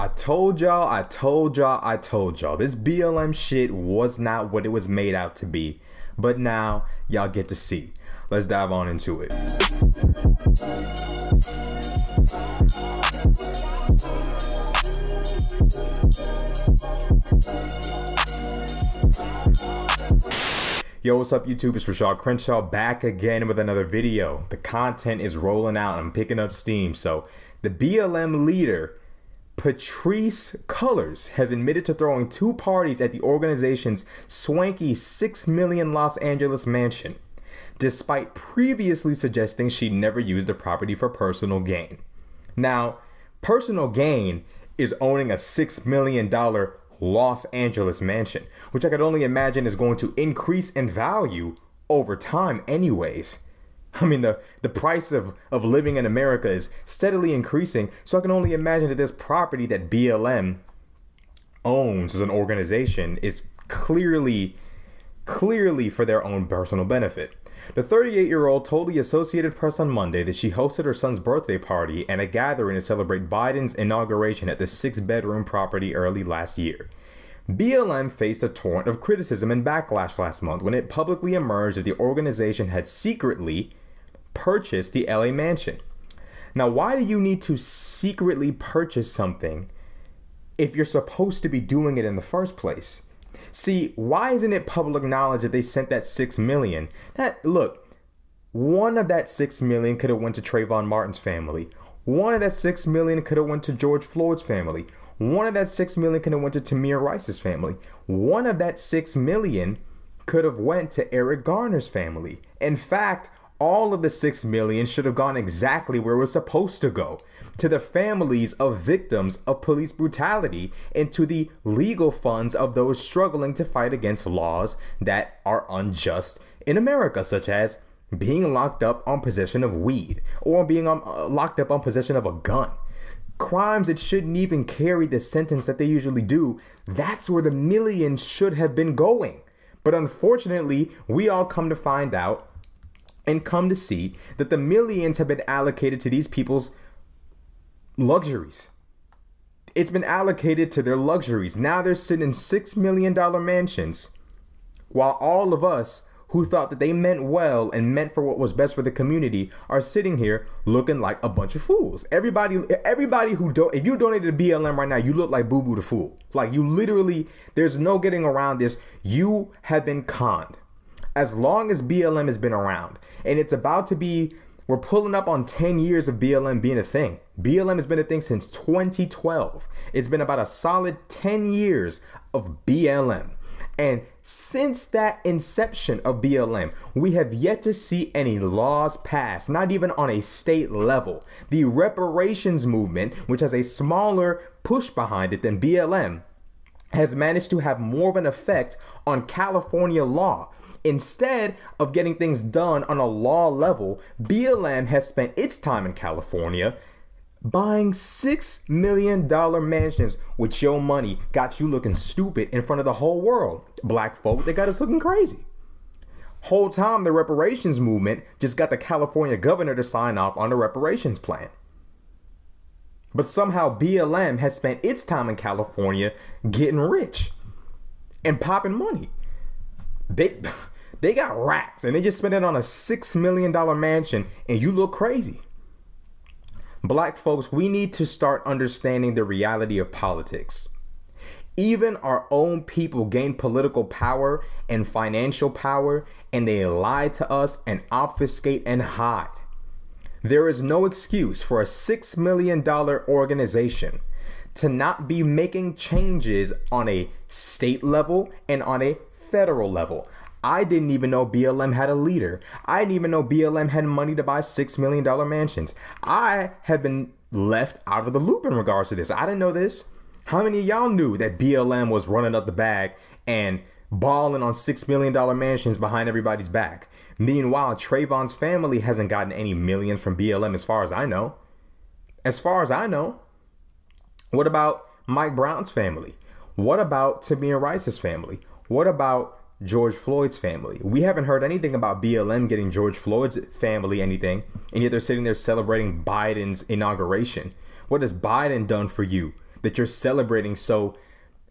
I told y'all. This BLM shit was not what it was made out to be. But now y'all get to see. Let's dive on into it. Yo, what's up YouTube? It's Rashad Crenshaw back again with another video. The content is rolling out. I'm picking up steam. So the BLM leader, Patrisse Cullors, has admitted to throwing two parties at the organization's swanky $6 million Los Angeles mansion, despite previously suggesting she never used the property for personal gain. Now, personal gain is owning a $6 million Los Angeles mansion, which I could only imagine is going to increase in value over time anyways. I mean, the price of living in America is steadily increasing, so I can only imagine that this property that BLM owns as an organization is clearly for their own personal benefit. The 38-year-old told the Associated Press on Monday that she hosted her son's birthday party and a gathering to celebrate Biden's inauguration at the 6-bedroom property early last year. BLM faced a torrent of criticism and backlash last month when it publicly emerged that the organization had secretly purchased the LA mansion. Now, why do you need to secretly purchase something if you're supposed to be doing it in the first place? See, why isn't it public knowledge that they sent that $6 million? Look, one of that $6 million could have went to Trayvon Martin's family. One of that $6 million could have went to George Floyd's family. One of that $6 million could have went to Tamir Rice's family. One of that $6 million could have went to Eric Garner's family. In fact, all of the $6 million should have gone exactly where it was supposed to go, to the families of victims of police brutality and to the legal funds of those struggling to fight against laws that are unjust in America, such as being locked up on possession of weed or being locked up on possession of a gun. Crimes that shouldn't even carry the sentence that they usually do. That's where the millions should have been going. But unfortunately, we all come to find out and come to see that the millions have been allocated to these people's luxuries. It's been allocated to their luxuries. Now they're sitting in $6 million mansions, while all of us who thought that they meant well and meant for what was best for the community are sitting here looking like a bunch of fools. Everybody who if you donated to BLM right now, you look like Boo Boo the Fool. Like, you literally, there's no getting around this. You have been conned. As long as BLM has been around, and it's about to be, we're pulling up on 10 years of BLM being a thing. BLM has been a thing since 2012. It's been about a solid 10 years of BLM. And since that inception of BLM, we have yet to see any laws passed, not even on a state level. The reparations movement, which has a smaller push behind it than BLM, has managed to have more of an effect on California law. Instead of getting things done on a law level, BLM has spent its time in California buying $6 million mansions with your money. Got you looking stupid in front of the whole world. Black folk, they got us looking crazy. Whole time, the reparations movement just got the California governor to sign off on the reparations plan. But somehow BLM has spent its time in California getting rich and popping money. They got racks and they just spent it on a $6 million mansion, and you look crazy. Black folks, we need to start understanding the reality of politics. Even our own people gain political power and financial power, and they lie to us and obfuscate and hide. There is no excuse for a $6 million organization to not be making changes on a state level and on a federal level. I didn't even know BLM had a leader. I didn't even know BLM had money to buy $6 million mansions. I have been left out of the loop in regards to this. I didn't know this. How many of y'all knew that BLM was running up the bag and balling on $6 million mansions behind everybody's back? Meanwhile, Trayvon's family hasn't gotten any millions from BLM as far as I know. As far as I know. What about Mike Brown's family? What about Tamir Rice's family? What about George Floyd's family? We haven't heard anything about BLM getting George Floyd's family anything, and yet they're sitting there celebrating Biden's inauguration. What has Biden done for you that you're celebrating so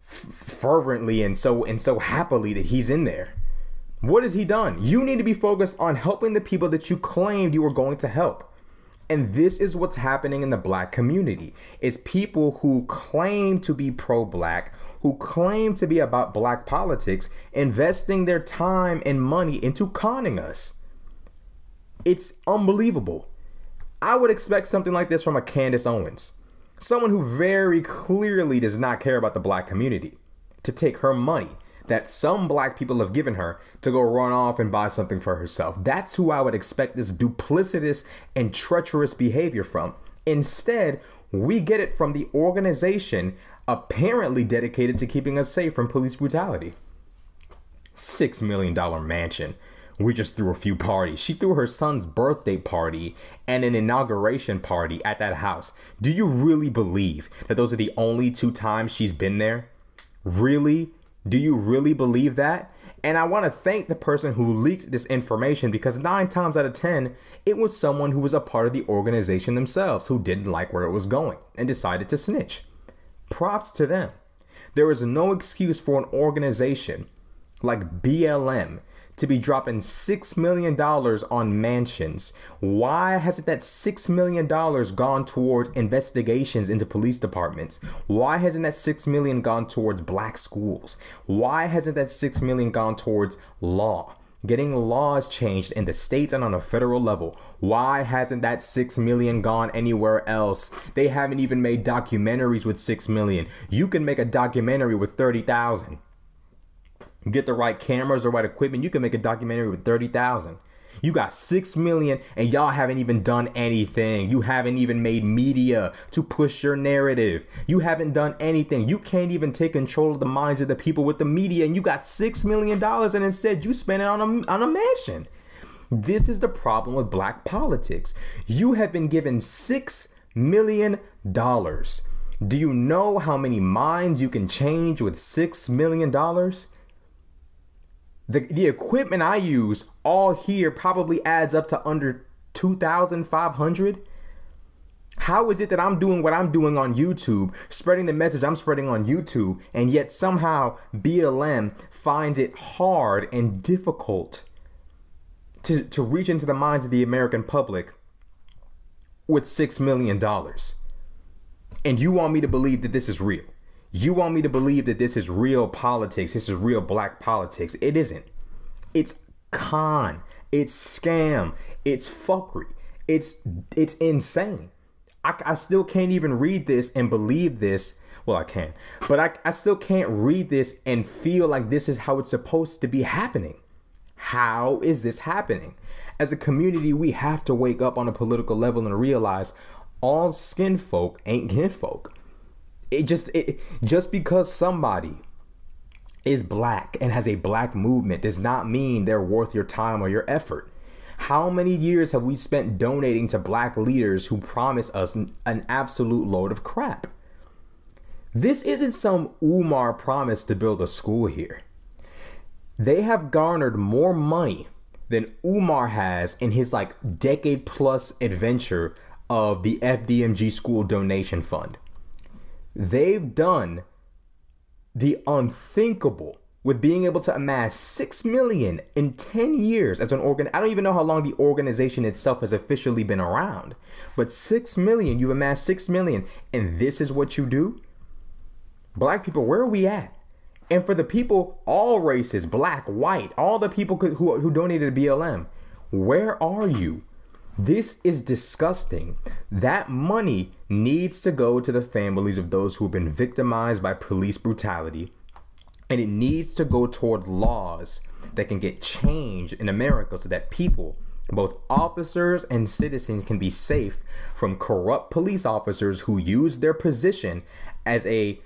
fervently and so happily that he's in there? What has he done? You need to be focused on helping the people that you claimed you were going to help. And this is what's happening in the black community, is people who claim to be pro-black, who claim to be about black politics, investing their time and money into conning us. It's unbelievable. I would expect something like this from a Candace Owens, someone who very clearly does not care about the black community, to take her money that some black people have given her to go run off and buy something for herself. That's who I would expect this duplicitous and treacherous behavior from. Instead, we get it from the organization apparently dedicated to keeping us safe from police brutality. $6 million mansion. We just threw a few parties. She threw her son's birthday party and an inauguration party at that house. Do you really believe that those are the only 2 times she's been there? Really? Do you really believe that? And I want to thank the person who leaked this information, because 9 times out of 10, it was someone who was a part of the organization themselves who didn't like where it was going and decided to snitch. Props to them. There is no excuse for an organization like BLM to be dropping $6 million on mansions. Why hasn't that $6 million gone towards investigations into police departments? Why hasn't that $6 million gone towards black schools? Why hasn't that $6 million gone towards law? Getting laws changed in the states and on a federal level. Why hasn't that $6 million gone anywhere else? They haven't even made documentaries with $6 million. You can make a documentary with 30,000. Get the right cameras, the right equipment, you can make a documentary with 30,000. You got 6 million and y'all haven't even done anything. You haven't even made media to push your narrative. You haven't done anything. You can't even take control of the minds of the people with the media, and you got $6 million and instead you spend it on a mansion. This is the problem with black politics. You have been given $6 million. Do you know how many minds you can change with $6 million? The equipment I use all here probably adds up to under 2,500. How is it that I'm doing what I'm doing on YouTube, spreading the message I'm spreading on YouTube, and yet somehow BLM finds it hard and difficult to reach into the minds of the American public with $6 million? And you want me to believe that this is real? You want me to believe that this is real politics, this is real black politics? It isn't. It's con, it's scam, it's fuckery, it's insane. I still can't even read this and believe this. Well, I can, but I still can't read this and feel like this is how it's supposed to be happening. How is this happening? As a community, we have to wake up on a political level and realize all skin folk ain't kinfolk. Just because somebody is black and has a black movement does not mean they're worth your time or your effort. How many years have we spent donating to black leaders who promise us an absolute load of crap? This isn't some Umar promise to build a school here. They have garnered more money than Umar has in his decade plus adventure of the FDMG school donation fund. They've done the unthinkable with being able to amass $6 million in 10 years as an organ. I don't even know how long the organization itself has officially been around, but $6 million, you've amassed $6 million, and this is what you do? Black people, where are we at? And for the people, all races, black, white, all the people who donated to BLM, where are you? This is disgusting. That money needs to go to the families of those who have been victimized by police brutality. And it needs to go toward laws that can get changed in America so that people, both officers and citizens, can be safe from corrupt police officers who use their position as a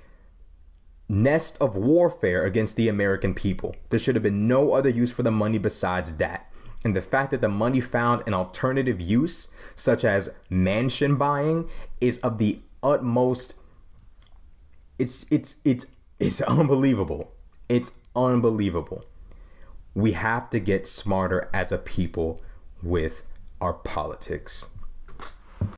nest of warfare against the American people. There should have been no other use for the money besides that. And the fact that the money found an alternative use, such as mansion buying, is of the utmost. It's unbelievable. It's unbelievable. We have to get smarter as a people with our politics.